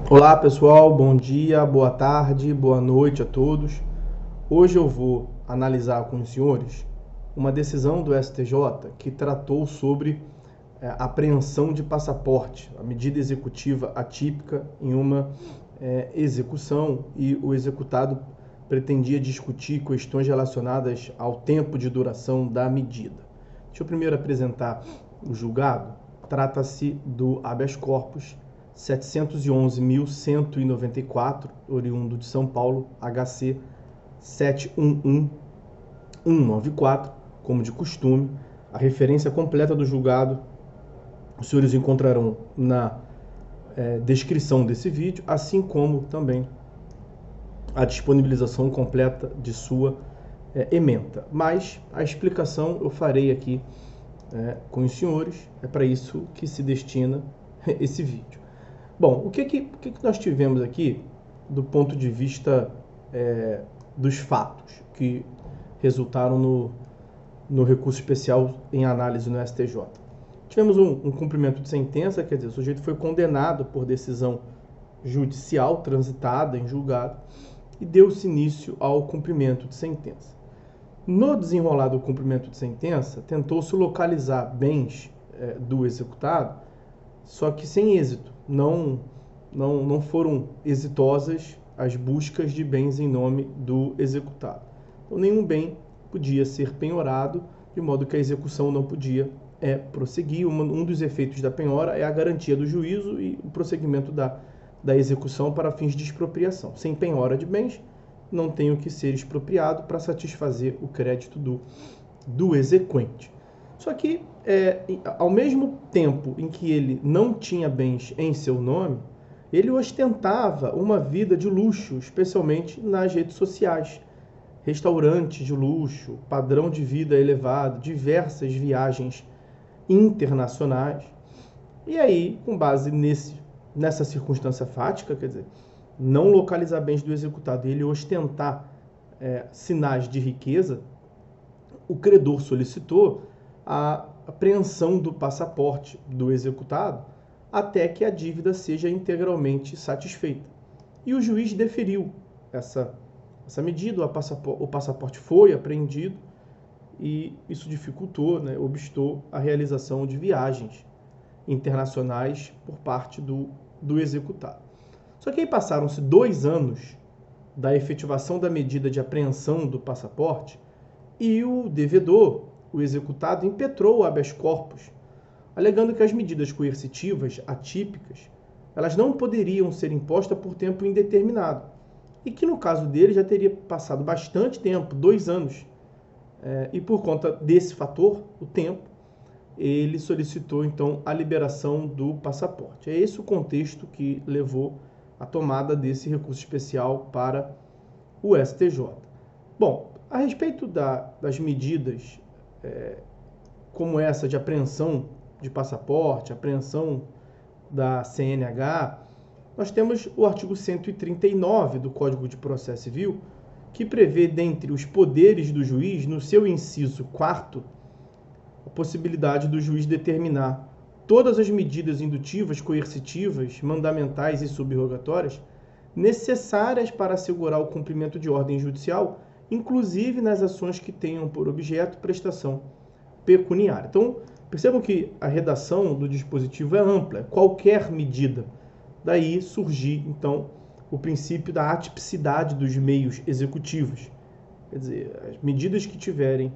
Olá pessoal, bom dia, boa tarde, boa noite a todos. Hoje eu vou analisar com os senhores uma decisão do STJ que tratou sobre apreensão de passaporte, a medida executiva atípica em uma execução, e o executado pretendia discutir questões relacionadas ao tempo de duração da medida. Deixa eu primeiro apresentar o julgado. Trata-se do habeas corpus 711.194, oriundo de São Paulo, HC 711194, como de costume. A referência completa do julgado os senhores encontrarão na descrição desse vídeo, assim como também a disponibilização completa de sua ementa. Mas a explicação eu farei aqui com os senhores, é para isso que se destina esse vídeo. Bom, o que nós tivemos aqui do ponto de vista dos fatos que resultaram no recurso especial em análise no STJ? Tivemos um cumprimento de sentença, quer dizer, o sujeito foi condenado por decisão judicial transitada em julgado e deu-se início ao cumprimento de sentença. No desenrolar do cumprimento de sentença, tentou-se localizar bens do executado, só que sem êxito. Não foram exitosas as buscas de bens em nome do executado. Então, nenhum bem podia ser penhorado, de modo que a execução não podia prosseguir. Um dos efeitos da penhora é a garantia do juízo e o prosseguimento da execução para fins de expropriação. Sem penhora de bens, não tem o que ser expropriado para satisfazer o crédito do exequente. Só que, ao mesmo tempo em que ele não tinha bens em seu nome, ele ostentava uma vida de luxo, especialmente nas redes sociais. Restaurantes de luxo, padrão de vida elevado, diversas viagens internacionais. E aí, com base nessa circunstância fática, quer dizer, não localizar bens do executado e ele ostentar sinais de riqueza, o credor solicitou a apreensão do passaporte do executado até que a dívida seja integralmente satisfeita. E o juiz deferiu essa medida, o passaporte foi apreendido e isso dificultou, obstou a realização de viagens internacionais por parte do executado. Só que aí passaram-se 2 anos da efetivação da medida de apreensão do passaporte e o devedor, o executado, impetrou o habeas corpus, alegando que as medidas coercitivas atípicas elas não poderiam ser impostas por tempo indeterminado e que no caso dele já teria passado bastante tempo, 2 anos, e por conta desse fator, o tempo, ele solicitou então a liberação do passaporte. É esse o contexto que levou à tomada desse recurso especial para o STJ. Bom, a respeito das medidas como essa de apreensão de passaporte, apreensão da CNH, nós temos o artigo 139 do Código de Processo Civil, que prevê, dentre os poderes do juiz, no seu inciso 4º, a possibilidade do juiz determinar todas as medidas indutivas, coercitivas, mandamentais e subrogatórias necessárias para assegurar o cumprimento de ordem judicial, inclusive nas ações que tenham por objeto prestação pecuniária. Então, percebam que a redação do dispositivo é ampla, qualquer medida. Daí surgir, então, o princípio da atipicidade dos meios executivos. Quer dizer, as medidas que tiverem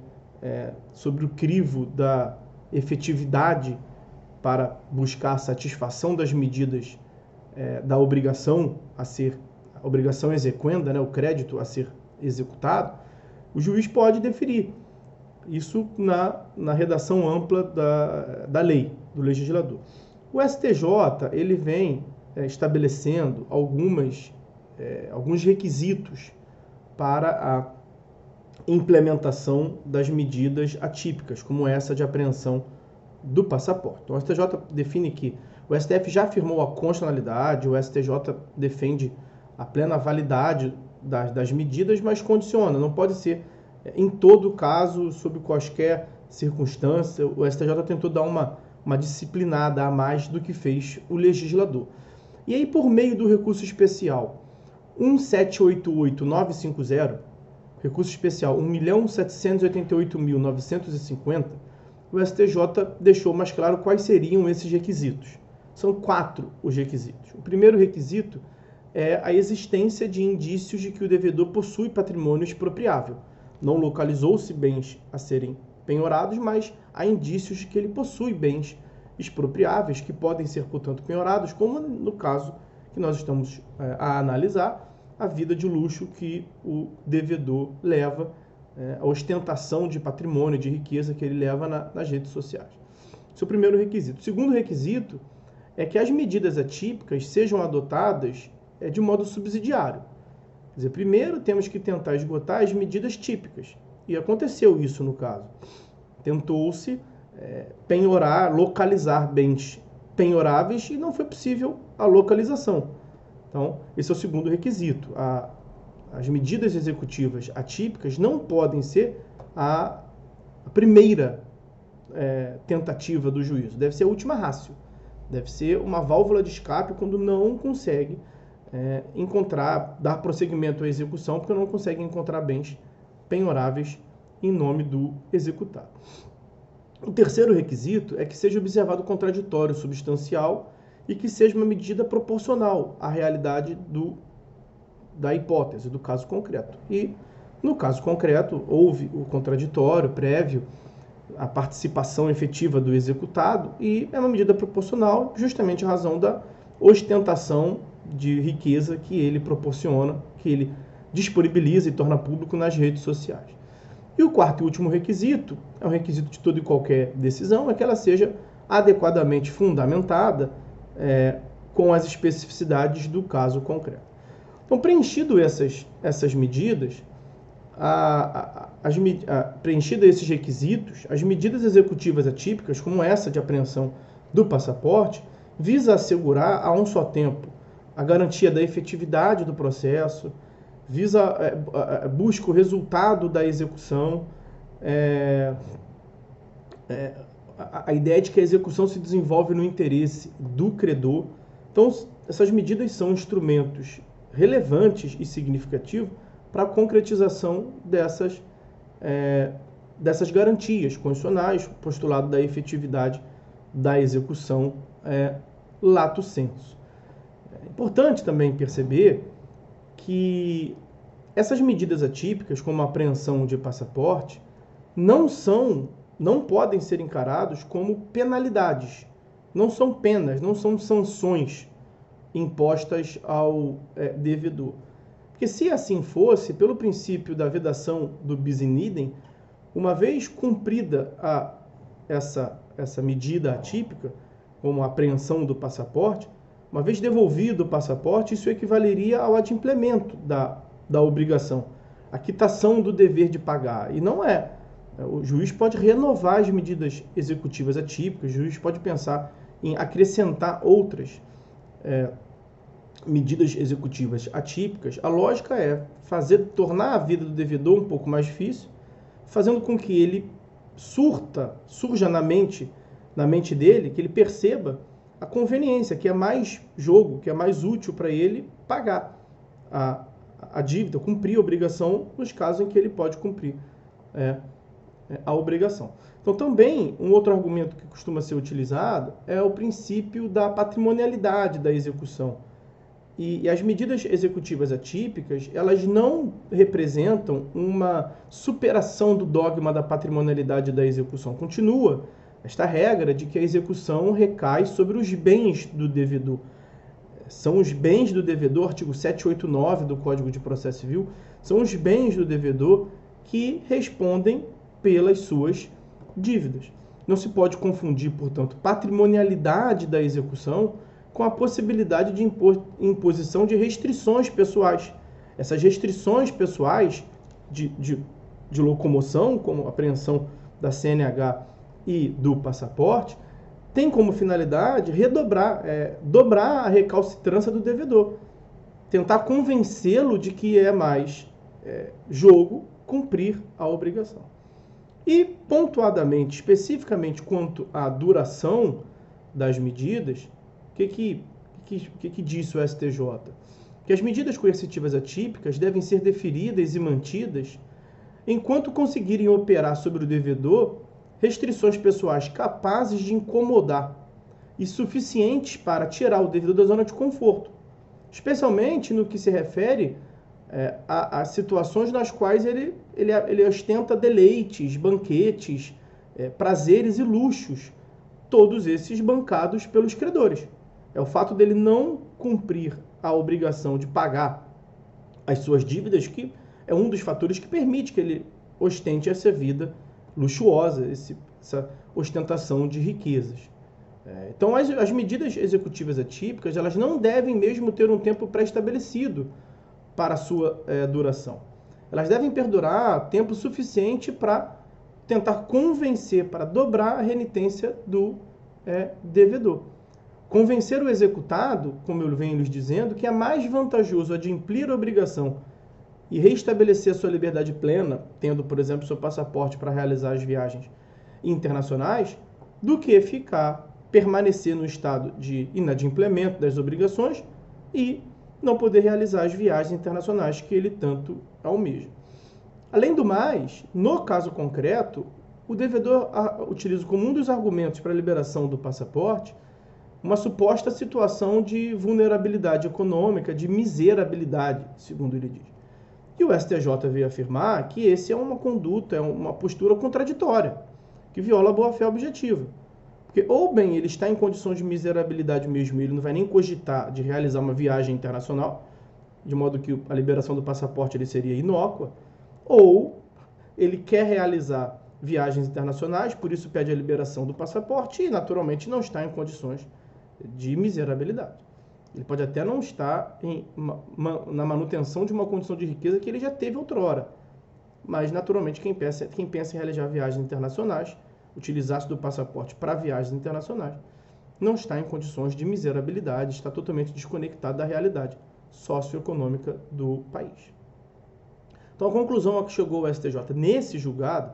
sobre o crivo da efetividade para buscar a satisfação das medidas da obrigação a obrigação exequenda, o crédito a ser executado, o juiz pode deferir. Isso na redação ampla da lei, do legislador. O STJ ele vem estabelecendo alguns requisitos para a implementação das medidas atípicas, como essa de apreensão do passaporte. Então, o STJ define que o STF já afirmou a constitucionalidade, o STJ defende a plena validade das medidas, mas condiciona, não pode ser em todo caso, sob quaisquer circunstância. O STJ tentou dar uma disciplinada a mais do que fez o legislador. E aí, por meio do recurso especial 1788950, recurso especial 1.788.950, o STJ deixou mais claro quais seriam esses requisitos. São 4 os requisitos. O primeiro requisito é a existência de indícios de que o devedor possui patrimônio expropriável. Não localizou-se bens a serem penhorados, mas há indícios de que ele possui bens expropriáveis que podem ser, portanto, penhorados, como no caso que nós estamos a analisar, a vida de luxo que o devedor leva, a ostentação de patrimônio, de riqueza que ele leva nas redes sociais. Esse é o primeiro requisito. O segundo requisito é que as medidas atípicas sejam adotadas de modo subsidiário. Quer dizer, primeiro temos que tentar esgotar as medidas típicas. E aconteceu isso no caso. Tentou-se penhorar, localizar bens penhoráveis e não foi possível a localização. Então, esse é o segundo requisito. As medidas executivas atípicas não podem ser a primeira tentativa do juízo. Deve ser a última ratio. Deve ser uma válvula de escape quando não consegue dar prosseguimento à execução, porque não consegue encontrar bens penhoráveis em nome do executado. O terceiro requisito é que seja observado o contraditório substancial e que seja uma medida proporcional à realidade da hipótese, do caso concreto. E, no caso concreto, houve o contraditório prévio à participação efetiva do executado e é uma medida proporcional justamente em razão da ostentação de riqueza que ele proporciona, que ele disponibiliza e torna público nas redes sociais. E o quarto e último requisito, é um requisito de toda e qualquer decisão, é que ela seja adequadamente fundamentada com as especificidades do caso concreto. Então, preenchido essas medidas, preenchido esses requisitos, as medidas executivas atípicas, como essa de apreensão do passaporte, visa assegurar a um só tempo a garantia da efetividade do processo, busca o resultado da execução, a ideia de que a execução se desenvolve no interesse do credor. Então, essas medidas são instrumentos relevantes e significativos para a concretização dessas garantias constitucionais, postulado da efetividade da execução lato sensu. É importante também perceber que essas medidas atípicas, como a apreensão de passaporte, não podem ser encarados como penalidades. Não são penas, não são sanções impostas ao devedor. Porque se assim fosse, pelo princípio da vedação do bis in idem, uma vez cumprida essa medida atípica, como a apreensão do passaporte, uma vez devolvido o passaporte, isso equivaleria ao adimplemento da obrigação, a quitação do dever de pagar. E não é. O juiz pode renovar as medidas executivas atípicas, o juiz pode pensar em acrescentar outras medidas executivas atípicas. A lógica é tornar a vida do devedor um pouco mais difícil, fazendo com que ele surja na mente dele, que ele perceba a conveniência, que é mais jogo, que é mais útil para ele pagar a dívida, cumprir a obrigação nos casos em que ele pode cumprir a obrigação. Então, também, um outro argumento que costuma ser utilizado é o princípio da patrimonialidade da execução. E as medidas executivas atípicas, elas não representam uma superação do dogma da patrimonialidade da execução. Continua esta regra de que a execução recai sobre os bens do devedor. São os bens do devedor, artigo 789 do Código de Processo Civil, são os bens do devedor que respondem pelas suas dívidas. Não se pode confundir, portanto, patrimonialidade da execução com a possibilidade de imposição de restrições pessoais. Essas restrições pessoais de locomoção, como a apreensão da CNH e do passaporte, tem como finalidade dobrar a recalcitrância do devedor. Tentar convencê-lo de que é mais jogo cumprir a obrigação. E, pontuadamente, especificamente quanto à duração das medidas, o que que disse o STJ? Que as medidas coercitivas atípicas devem ser deferidas e mantidas enquanto conseguirem operar sobre o devedor restrições pessoais capazes de incomodar e suficientes para tirar o devedor da zona de conforto, especialmente no que se refere a situações nas quais ele ostenta deleites, banquetes, prazeres e luxos, todos esses bancados pelos credores. É o fato dele não cumprir a obrigação de pagar as suas dívidas que é um dos fatores que permite que ele ostente essa vida luxuosa, essa ostentação de riquezas. Então, as medidas executivas atípicas, elas não devem mesmo ter um tempo pré-estabelecido para a sua duração. Elas devem perdurar tempo suficiente para tentar convencer, para dobrar a renitência do devedor. Convencer o executado, como eu venho lhes dizendo, que é mais vantajoso adimplir a obrigação e restabelecer a sua liberdade plena, tendo, por exemplo, seu passaporte para realizar as viagens internacionais, do que permanecer no estado de inadimplemento das obrigações e não poder realizar as viagens internacionais que ele tanto almeja. Além do mais, no caso concreto, o devedor utiliza como um dos argumentos para a liberação do passaporte uma suposta situação de vulnerabilidade econômica, de miserabilidade, segundo ele diz. E o STJ veio afirmar que esse é uma conduta, é uma postura contraditória, que viola a boa-fé objetiva. Porque ou bem ele está em condições de miserabilidade mesmo, ele não vai nem cogitar de realizar uma viagem internacional, de modo que a liberação do passaporte ele seria inócua, ou ele quer realizar viagens internacionais, por isso pede a liberação do passaporte e naturalmente não está em condições de miserabilidade. Ele pode até não estar na manutenção de uma condição de riqueza que ele já teve outrora, mas naturalmente quem pensa em realizar viagens internacionais, utilizar-se do passaporte para viagens internacionais, não está em condições de miserabilidade, está totalmente desconectado da realidade socioeconômica do país. Então a conclusão a que chegou o STJ nesse julgado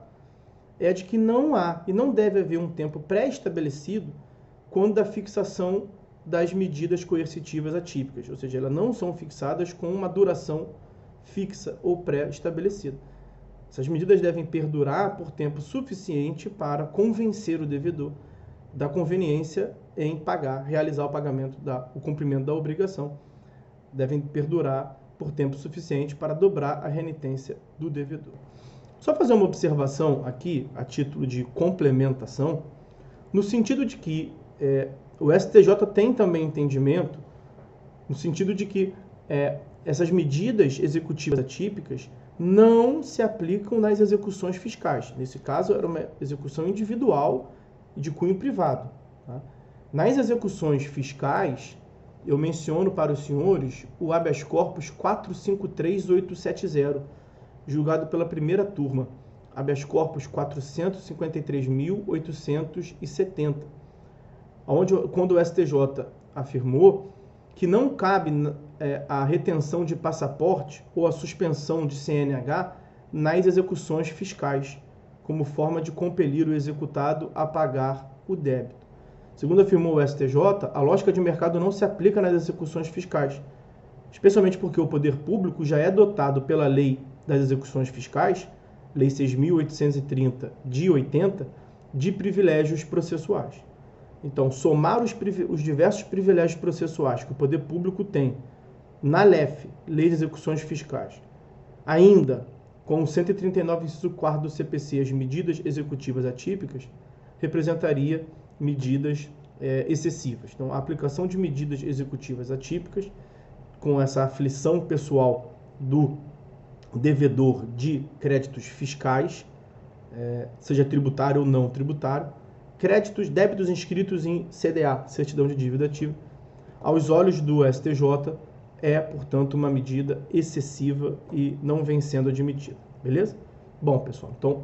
é de que não há e não deve haver um tempo pré-estabelecido quando da fixação das medidas coercitivas atípicas, ou seja, elas não são fixadas com uma duração fixa ou pré-estabelecida. Essas medidas devem perdurar por tempo suficiente para convencer o devedor da conveniência em realizar o pagamento, o cumprimento da obrigação. Devem perdurar por tempo suficiente para dobrar a renitência do devedor. Só fazer uma observação aqui, a título de complementação, no sentido de que o STJ tem também entendimento, no sentido de que essas medidas executivas atípicas não se aplicam nas execuções fiscais. Nesse caso, era uma execução individual e de cunho privado. Tá? Nas execuções fiscais, eu menciono para os senhores o habeas corpus 453870, julgado pela primeira turma, habeas corpus 453.870, quando o STJ afirmou que não cabe a retenção de passaporte ou a suspensão de CNH nas execuções fiscais, como forma de compelir o executado a pagar o débito. Segundo afirmou o STJ, a lógica de mercado não se aplica nas execuções fiscais, especialmente porque o poder público já é dotado pela Lei das Execuções Fiscais, Lei 6.830 de 80, de privilégios processuais. Então, somar os diversos privilégios processuais que o poder público tem na LEF, Lei de Execuções Fiscais, ainda com o 139, inciso 4 do CPC, as medidas executivas atípicas, representaria medidas excessivas. Então, a aplicação de medidas executivas atípicas, com essa aflição pessoal do devedor de créditos fiscais, seja tributário ou não tributário, débitos inscritos em CDA, Certidão de Dívida Ativa, aos olhos do STJ, portanto, uma medida excessiva e não vem sendo admitida. Beleza? Bom, pessoal, então,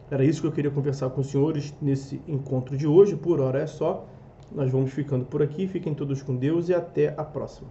era isso que eu queria conversar com os senhores nesse encontro de hoje. Por hora é só. Nós vamos ficando por aqui. Fiquem todos com Deus e até a próxima.